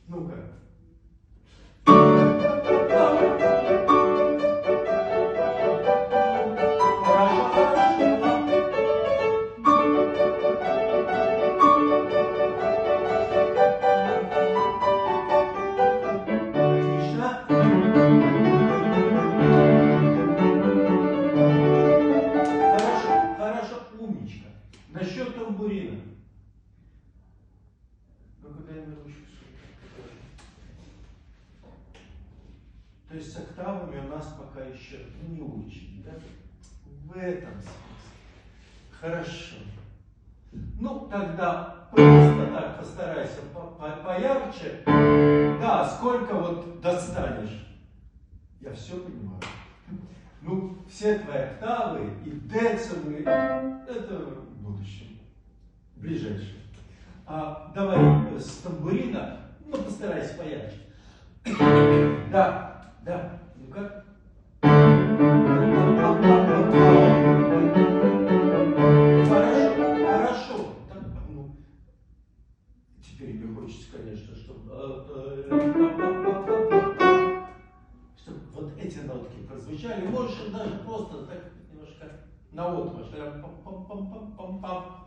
Ну-ка. Насчет тамбурина. То есть с октавами у нас пока еще не очень, да? В этом смысле. Хорошо. Ну, тогда просто так постарайся поярче. Да, сколько вот достанешь? Я все понимаю. Ну, все твои октавы и децимы, это будущее, ближайшее. Давай с тамбурина, ну, постарайся поярче. Да, да, ну-ка. Хорошо. Ну, теперь мне хочется, конечно, чтобы вот эти нотки прозвучали. Можешь даже просто так немножко наотмашь.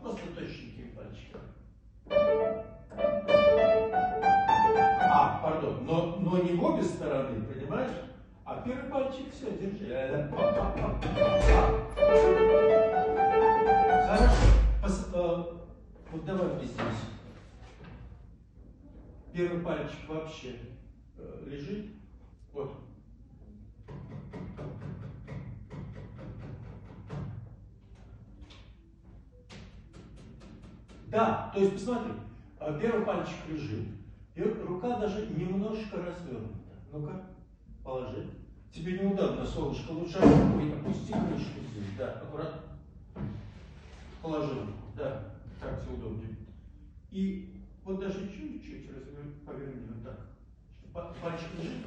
Просто точненькими пальчиками. Пардон, но не в обе стороны, понимаешь? А первый пальчик все, держи. Хорошо. Вот давай мне здесь. Первый пальчик вообще лежит. Вот. Да, то есть посмотри, первый пальчик лежит, и рука даже немножко развернута. Ну-ка, положи. Тебе неудобно, солнышко, лучше опусти крышку здесь, да, аккуратно. Положи руку, да, так тебе удобнее. И вот даже чуть-чуть поверни вот так, чтобы пальчик лежит.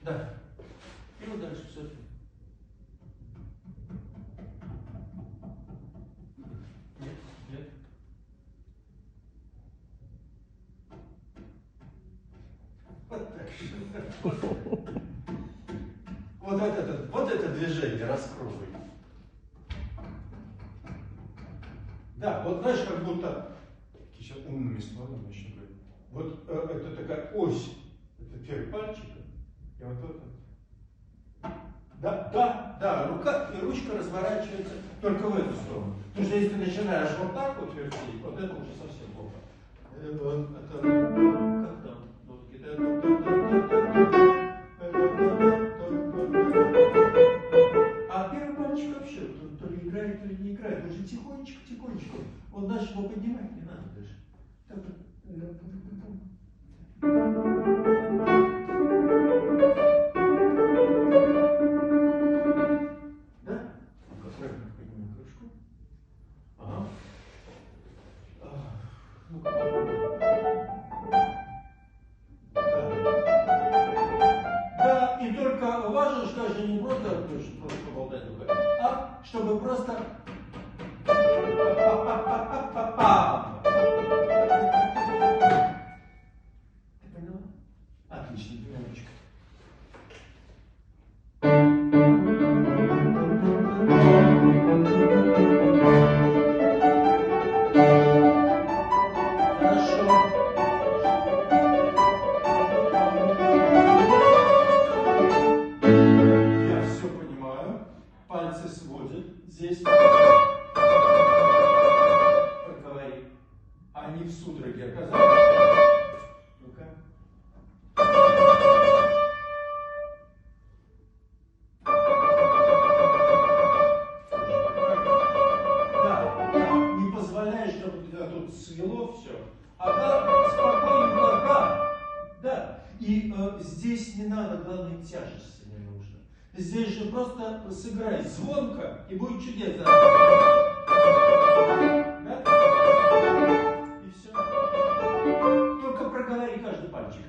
Да, и вот дальше все. Вот это движение раскрой. Да, вот знаешь, как будто сейчас умными словами еще говорю. Вот это такая ось, это первый пальчик, и вот это. Да, рука и ручка разворачивается только в эту сторону. Потому что если ты начинаешь вот так вот вертеть, вот это уже совсем плохо. Это как там? А первый пальчик вообще то ли играет, то ли не играет. Уже тихонечко. Он дальше его поднимать не надо даже. Да? Аккуратно поднимаем крышку. Ага. Ну-ка попробуем. Да, и только важно, что же не просто поболтать рукой, а чтобы просто Ты поняла? Отлично, немножечко. Здесь проговори. Они в судороге оказались. Ну-ка. Да, не позволяй, чтобы тебя тут свело все. Спокойненько, да. И здесь не надо, главной тяжести не нужно. Здесь же просто сыграй звонко, и будет чудесно. Да? И все. Только проговори каждый пальчик.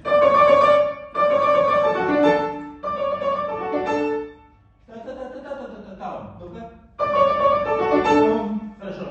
Та-та-та-та-та-та-та-та. Ну-ка. Хорошо.